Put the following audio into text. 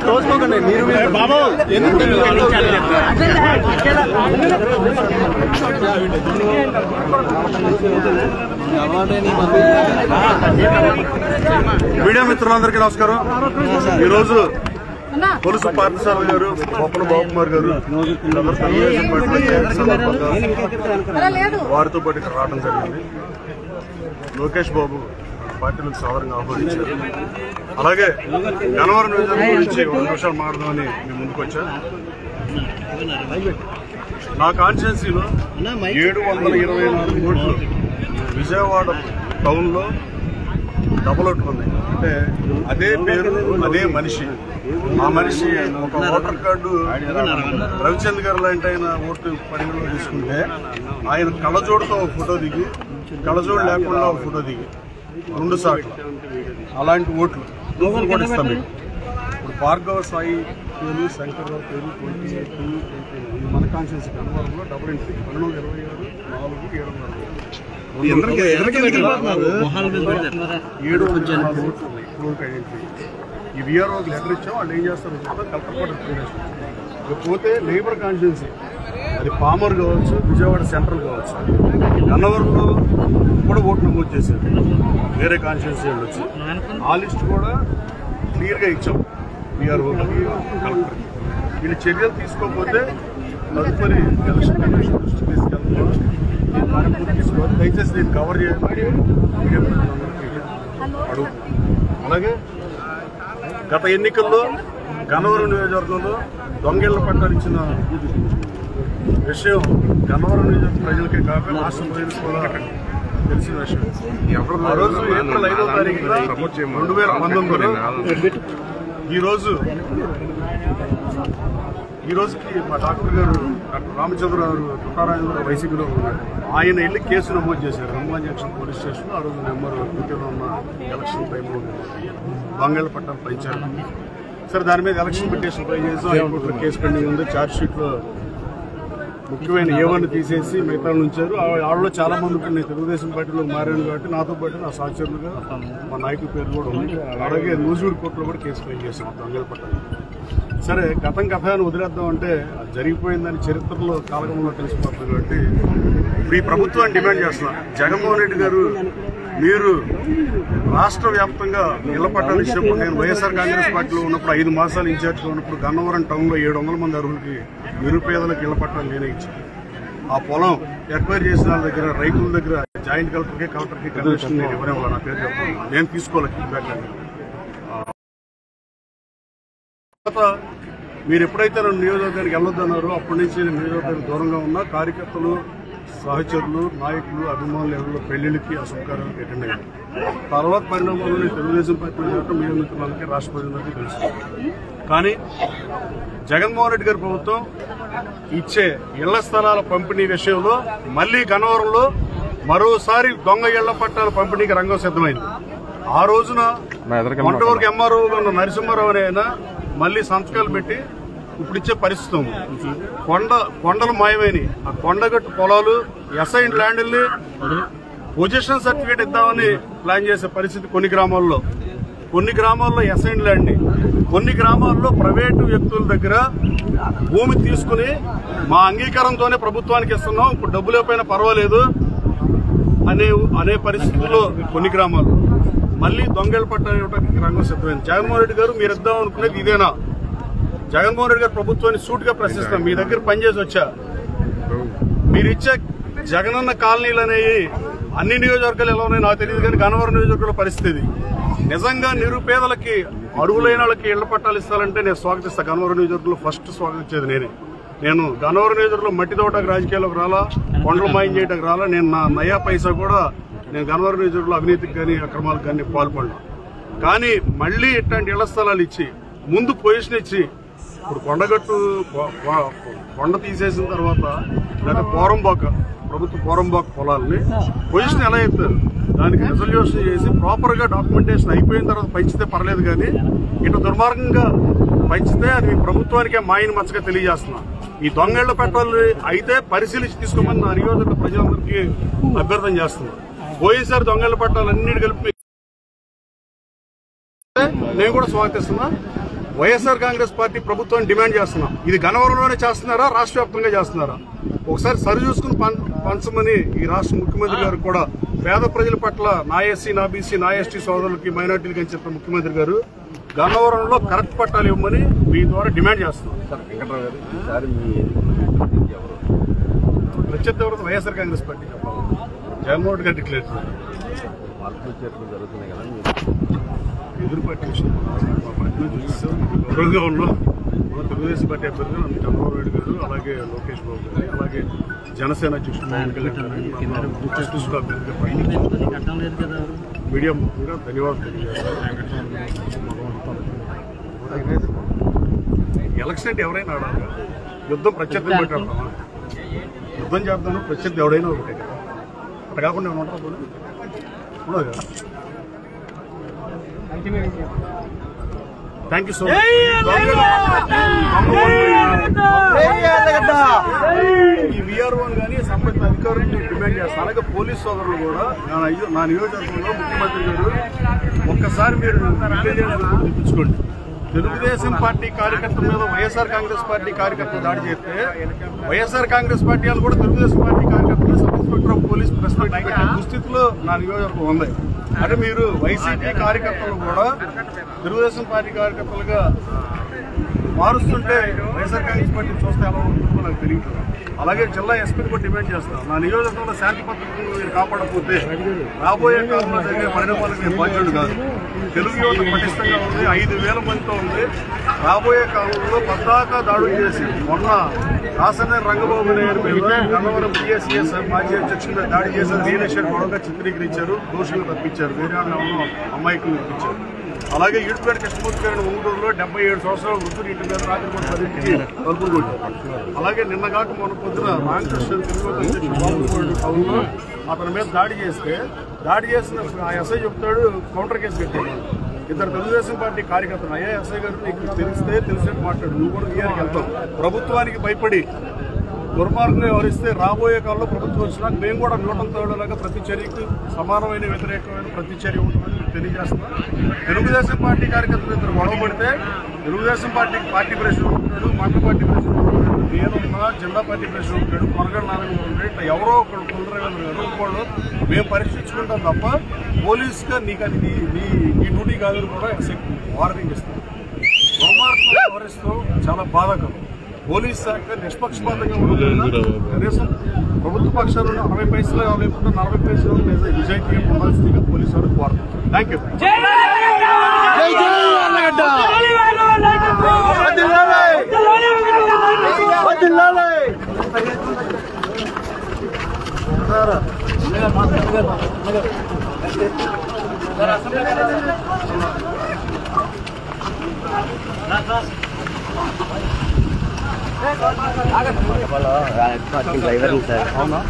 తోసుకోకండి మీరు బాబు మీడియా మిత్రులందరికీ నమస్కారం. ఈరోజు పొలుసు పార్థసారథి గారు, బొప్పల బాబుకుమార్ గారు వారితో పాటు ఇక్కడ రావడం జరిగింది. లోకేష్ బాబు పార్టీలకు సాధారణంగా ఆహ్వానించారు. అలాగే గన్నవరం నియోజకవర్గం గురించి 2 నిమిషాలు మాట్లాడదామని మేము ముందుకు వచ్చా. నా కాన్స్టిట్యున్సీలో 724 ఓట్లు విజయవాడ టౌన్లో డబుల్ ఓట్లు ఉన్నాయి. అంటే అదే పేరు అదే మనిషి. ఆ మనిషి ఒక ఓటర్ కార్డు రవిచంద్ర గారు లాంటి ఆయన ఓటు పరిగణలో తీసుకుంటే ఆయన కళ్ళజోడుతో ఒక ఫోటో దిగి, కళ్ళజోడు లేకుండా ఒక ఫోటో దిగి 2 సార్లు అలాంటి ఓట్లు కూడా ఇస్తాం మీకు. ఇప్పుడు భార్గవ సాయి పేరు, శంకర్రావు పేరు 28 మన కాన్స్టిట్యున్సీ గన్నవరంలో డబుల్ ఎంట్రీ 1226 ఈ విఆర్ఓకి లెటర్ ఇచ్చాం. వాళ్ళు ఏం చేస్తారు కలెక్టర్ కూడా రిప్రజెంటేషన్. ఇకపోతే లేబర్ కాన్స్టిట్యున్సీ అది పామర్ కావచ్చు, విజయవాడ సెంట్రల్ కావచ్చు, గన్నవరంలో కూడా ఓటు నమోదు చేశారు వేరే కాన్స్టిట్యున్సీ వాళ్ళు వచ్చి. ఆ లిస్ట్ కూడా క్లియర్గా ఇచ్చాం విఆర్ఓకి, కలెక్టర్కి. వీళ్ళు చర్యలు తీసుకోకపోతే తదుపరి ఎలక్షన్ కమిషన్ దృష్టి తీసుకెళ్తాం. తీసుకోవాలి. దయచేసి నేను కవర్ చేయాలి అడుగు. అలాగే గత ఎన్నికల్లో గన్నవరం నియోజకవర్గంలో దొంగేళ్ల పట్టాలు ఇచ్చిన విషయం గన్నవరం నియోజకవర్గ ప్రజలకే కాక రాష్ట్ర ప్రజలకు కూడా తెలిసిన విషయం. ఆ రోజు ఏప్రిల్ 5వ తారీఖున 2019లో ఈ రోజుకి మా డాక్టర్ గారు డాక్టర్ రామచంద్రరావు తుకారాయణ వైసీపీలో ఉన్నారు. ఆయన వెళ్ళి కేసు నమోదు చేశారు హనుమాన్ జంక్షన్ పోలీస్ స్టేషన్. ఆ రోజు నెంబర్ 2లో ఉన్న ఎలక్షన్ టైంలో దొంగేళ్ల పట్టాలు పెంచారు. సరే, దాని మీద ఎలక్షన్ పిటిషన్ ఫైల్ చేసి హైకోర్టులో కేసు పెండింగ్ ఉంది. ఛార్జ్ షీట్లో ముఖ్యమైన ఏవన్నీ తీసేసి మిగతా ఉంచారు. వాళ్ళలో చాలా మంది నేను తెలుగుదేశం పార్టీలో మారాను కాబట్టి నాతో పాటు నా సహచరులుగా మా నాయకుల పేరు కూడా ఉంది. అలాగే నూజివీడు కోర్టులో కూడా కేసు ఫైల్ చేశాం దొంగేళ్ల పట్టాలు. సరే, గతం కథ అని వదిలేద్దాం అంటే అది జరిగిపోయిందని చరిత్రలో కాలగంలో తెలిసిపోతుంది. కాబట్టి ఇప్పుడు ఈ ప్రభుత్వాన్ని డిమాండ్ చేస్తున్నా, జగన్మోహన్ రెడ్డి గారు మీరు రాష్ట్ర వ్యాప్తంగా ఇళ్ల పట్టాలు ఇచ్చినప్పుడు, నేను వైఎస్ఆర్ కాంగ్రెస్ పార్టీలో ఉన్నప్పుడు 5 మాసాలు ఇన్ఛార్జ్గా ఉన్నప్పుడు గన్నవరం టౌన్లో 700 మంది అర్హులకి నిరుపేదలకు ఇళ్ల పట్టాలు నేనే ఇచ్చాను. ఆ పొలం ఎక్వైర్ చేసిన వాళ్ళ దగ్గర, రైతుల దగ్గర జాయింట్ కలెక్టర్కి కమిషన్ నేను ఇవ్వడం నా పేరు చెప్పాను. నేను తీసుకోవాలి ఫీడ్బ్యాక్. మీరు ఎప్పుడైతే నన్ను నియోజకవర్గానికి వెళ్ళొద్దన్నారో అప్పటి నుంచి నేను నియోజకవర్గానికి దూరంగా ఉన్న కార్యకర్తలు, సహచరులు, నాయకులు, అభిమానులు ఎవరిలో పెళ్లిళ్ళకి, అశుభకార్యాలకు అటెండ్ అయ్యారు. తర్వాత పరిణామాల్లో తెలుగుదేశం పార్టీలో చేయడం మీ మిత్రులకి, రాష్ట్ర ప్రజలందరికీ తెలుసు. కానీ జగన్మోహన్ రెడ్డి గారి ప్రభుత్వం ఇచ్చే ఇళ్ల స్థలాల పంపిణీ విషయంలో మళ్లీ గన్నవరంలో మరోసారి దొంగ ఇళ్ల పట్టాల పంపిణీకి రంగం సిద్ధమైంది. ఆ రోజున కొంతవరకు ఎంఆర్ఓగా ఉన్న నరసింహారావు అనే ఆయన మళ్లీ సంతకాలు పెట్టి ఇప్పుడు ఇచ్చే పరిస్థితి ఉంది. కొండలు మాయమైనవి. ఆ కొండగట్టు పొలాలు, అసైన్డ్ ల్యాండ్ని పొజిషన్ సర్టిఫికేట్ ఇద్దామని ప్లాన్ చేసే పరిస్థితి కొన్ని గ్రామాల్లో అసైన్డ్ ల్యాండ్ని, కొన్ని గ్రామాల్లో ప్రైవేటు వ్యక్తుల దగ్గర భూమి తీసుకుని మా అంగీకారంతోనే ప్రభుత్వానికి ఇస్తున్నాం, ఇప్పుడు డబ్బులు లేకపోయినా పర్వాలేదు అనే పరిస్థితుల్లో కొన్ని గ్రామాల్లో మళ్లీ దొంగేళ్ల పట్టాలు ఇవ్వడానికి రంగం సిద్ధమైంది. జగన్మోహన్ రెడ్డి గారు మీరు ఇద్దాం అనుకునేది ఇదేనా? జగన్మోహన్ రెడ్డి గారు ప్రభుత్వాన్ని సూటిగా ప్రశ్నిస్తాం. మీ దగ్గర పనిచేసి వచ్చా, మీరు ఇచ్చే జగనన్న కాలనీలు అనేవి అన్ని నియోజకవర్గాలు ఎలా ఉన్నాయో నాకు తెలియదు, కానీ గన్నవరం నియోజకవర్గంలో పరిస్థితి నిజంగా నిరుపేదలకి, అడుగులైన వాళ్ళకి ఇళ్ల పట్టాలు ఇస్తారంటే నేను స్వాగతిస్తాను. గన్నవరం నియోజకవర్గంలో ఫస్ట్ స్వాగతించేది నేనే. నేను గన్నవరం నియోజకవర్గంలో మట్టి తోటకు రాజకీయాల్లోకి రాలా, కొండలు మాయం చేయడానికి రాలా. నేను నా నయా పైసా కూడా నేను గన్నవరం నియోజకవర్గంలో అవినీతికి కానీ అక్రమాలకు కానీ పాల్పడను. కానీ మళ్లీ ఇట్లాంటి ఇళ్ల స్థలాలు ఇచ్చి ముందు పొజిషన్ ఇచ్చి, ఇప్పుడు కొండ తీసేసిన తర్వాత లేదా ప్రభుత్వ పోరంబాక పొలాలని పొజిషన్ ఎలా ఇస్తారు, దానికి రిజల్యూషన్ చేసి ప్రాపర్ గా డాక్యుమెంటేషన్ అయిపోయిన తర్వాత పంచితే పర్లేదు. కానీ ఇట్లా దుర్మార్గంగా పంచితే అది ప్రభుత్వానికే మాయని మచ్చగా తెలియజేస్తున్నా. ఈ దొంగేళ్ల పెట్టాలి అయితే పరిశీలించి తీసుకోమని నా నియోజకవర్గ ప్రజలందరికీ అభ్యర్థన చేస్తున్నా. పోయినసారి దొంగేళ్ల పట్టాలన్నిటి కలిపి నేను కూడా స్వాగతిస్తున్నా. వైఎస్ఆర్ కాంగ్రెస్ పార్టీ ప్రభుత్వాన్ని డిమాండ్ చేస్తున్నాం. ఇది గన్నవరంలోనే చేస్తున్నారా, రాష్ట్ర వ్యాప్తంగా చేస్తున్నారా? ఒకసారి సరి చూసుకుని పంచమని ఈ రాష్ట్ర ముఖ్యమంత్రి గారు కూడా పేద ప్రజల పట్ల నా ఎస్సీ, నా బీసీ, నా ఎస్టీ సోదరులకి, మైనార్టీలకి అని చెప్పిన ముఖ్యమంత్రి గారు గన్నవరంలో కరెక్ట్ పట్టాలు ఇవ్వమని మీ ద్వారా డిమాండ్ చేస్తున్నాం. ప్రత్యర్థి ఎవరు? వైఎస్ఆర్ కాంగ్రెస్ పార్టీ చెప్పాలి. జగన్మోహన్ రెడ్డి గారు డిక్లేర్ జరుగుతున్నాయి కదా, ఎదురు పార్టీ విషయం మా పార్టీలో చూస్తాం. గౌరవంగా ఉన్నాం. తెలుగుదేశం పార్టీ అభ్యర్థులు చంద్రబాబు నాయుడు గారు, అలాగే లోకేష్ బాబు గారు, అలాగే జనసేన అధ్యక్షుడు పవన్ కళ్యాణ్ మీడియా ముఖ్యంగా ధన్యవాదాలు తెలియజేస్తాను. ఎలక్షన్ అంటే ఎవరైనా ఆడాలి. యుద్ధం ప్రత్యర్థి పెట్టాడతామా? యుద్ధం చేద్దాను ప్రత్యర్థి ఎవడైనా ఒకటే కదా. అట్లా కాకుండా ఏమన్నా ఉండదు కదా. Thank you so much. ఈ వీఆర్ఓని కానీ సంబంధిత అధికారులను డిమాండ్ చేస్తాను. అలాగే పోలీస్ సోదరులు కూడా నా నియోజకవర్గంలో ముఖ్యమంత్రి గారు ఒక్కసారి మీరు ఇంటెలిజెన్స్ తెప్పించుకోండి. తెలుగుదేశం పార్టీ కార్యకర్తల మీద వైఎస్ఆర్ కాంగ్రెస్ పార్టీ కార్యకర్తలు దాడి చేస్తే వైఎస్ఆర్ కాంగ్రెస్ పార్టీ వాళ్ళు కూడా తెలుగుదేశం పార్టీ కార్యకర్తలు sub inspector of police press meet పెట్టే దుస్థితిలో నా నియోజకవర్గం ఉంది. అంటే మీరు వైసీపీ కార్యకర్తలు కూడా తెలుగుదేశం పార్టీ కార్యకర్తలుగా మారుస్తుంటే వైఎస్ఆర్ కాంగ్రెస్ పార్టీ చూస్తే ఎలా ఉంటుందో నాకు తెలియదు. అలాగే జిల్లా ఎస్పీని కూడా డిమాండ్ చేస్తాను. నా నియోజకవర్గంలో శాంతి భద్రతను మీరు కాపాడకపోతే రాబోయే కాలంలో జరిగే పరిణామాలకు నేను బాధ్యుడు కాదు. తెలుగు యువత పటిష్టంగా ఉంది, 5,000 మందితో ఉంది. రాబోయే కాలంలో పద్దాకా దాడులు చేసి మొన్న కాసనేని రంగబాబు నాయుడు మీద గన్నవరం పిఎస్సిఎస్ మాజీ అధ్యక్షుల మీద దాడి చేశారు. రియల్ ఎస్టేట్ గొడవగా చిత్రీకరించారు, దోషులు తప్పించారు, వేరే అమ్మాయికులు తప్పించారు. అలాగే ఈడుపేట కృష్ణమూర్తి గారిని ఒంగోలులో 77 సంవత్సరాల వృద్ధులు ఇంటి మీద రాత్రి 10కి తలుపులు కొట్టారు. అలాగే నిన్నగాక మొన్న పొద్దున రామకృష్ణ తెలుగు అతని మీద దాడి చేసిన ఆ ఎస్ఐ చెప్తాడు కౌంటర్ కేసు పెట్టాడు. ఇద్దరు తెలుగుదేశం పార్టీ కార్యకర్తలు అయ్యా ఎస్ఐ గారు నీకు తెలిసినట్టు మాట్లాడు, నువ్వు కూడా వీఆర్కి వెళ్తావు. ప్రభుత్వానికి భయపడి దుర్మార్గంగా వ్యవహరిస్తే రాబోయే కాలంలో ప్రభుత్వం వచ్చినాక మేము కూడా న్యూటన్ తోడలాగా ప్రతి చర్యకు సమానమైన వ్యతిరేకమైన ప్రతి చర్య ఉంటుందని తెలియజేస్తున్నాం. తెలుగుదేశం పార్టీ కార్యకర్తలు ఇద్దరు గొడవ పడితే తెలుగుదేశం పార్టీ ప్రెసిడెంట్ ఉంటాడు, మండల పార్టీ ప్రెసిడెంట్ ఉంటాడు, నేనున్నా జిల్లా పార్టీ ప్రెసిడెంట్ ఉంటాడు, కొనగడ నారాయణ ఉంటాడు. ఇట్లా ఎవరో ఒకళ్ళు కొందరు మేము పరీక్షించుకుంటాం తప్ప పోలీసుగా నీకు అది నీ డ్యూటీ కాదని కూడా వార్నింగ్ ఇస్తాం. దుర్మార్గంగా వ్యవహరిస్తూ చాలా బాధాకరం. పోలీస్ శాఖ నిష్పక్షపాతంగా ఉంటుంది. కనీసం ప్రభుత్వ పక్షాలు 60 పైసలు లేకుండా 40 పైసలు నిజాయితీగా ఉండాల్సిందిగా పోలీసు వారికి కోరుతాం. Thank you. డ్రైవర్ సార్ అవునా.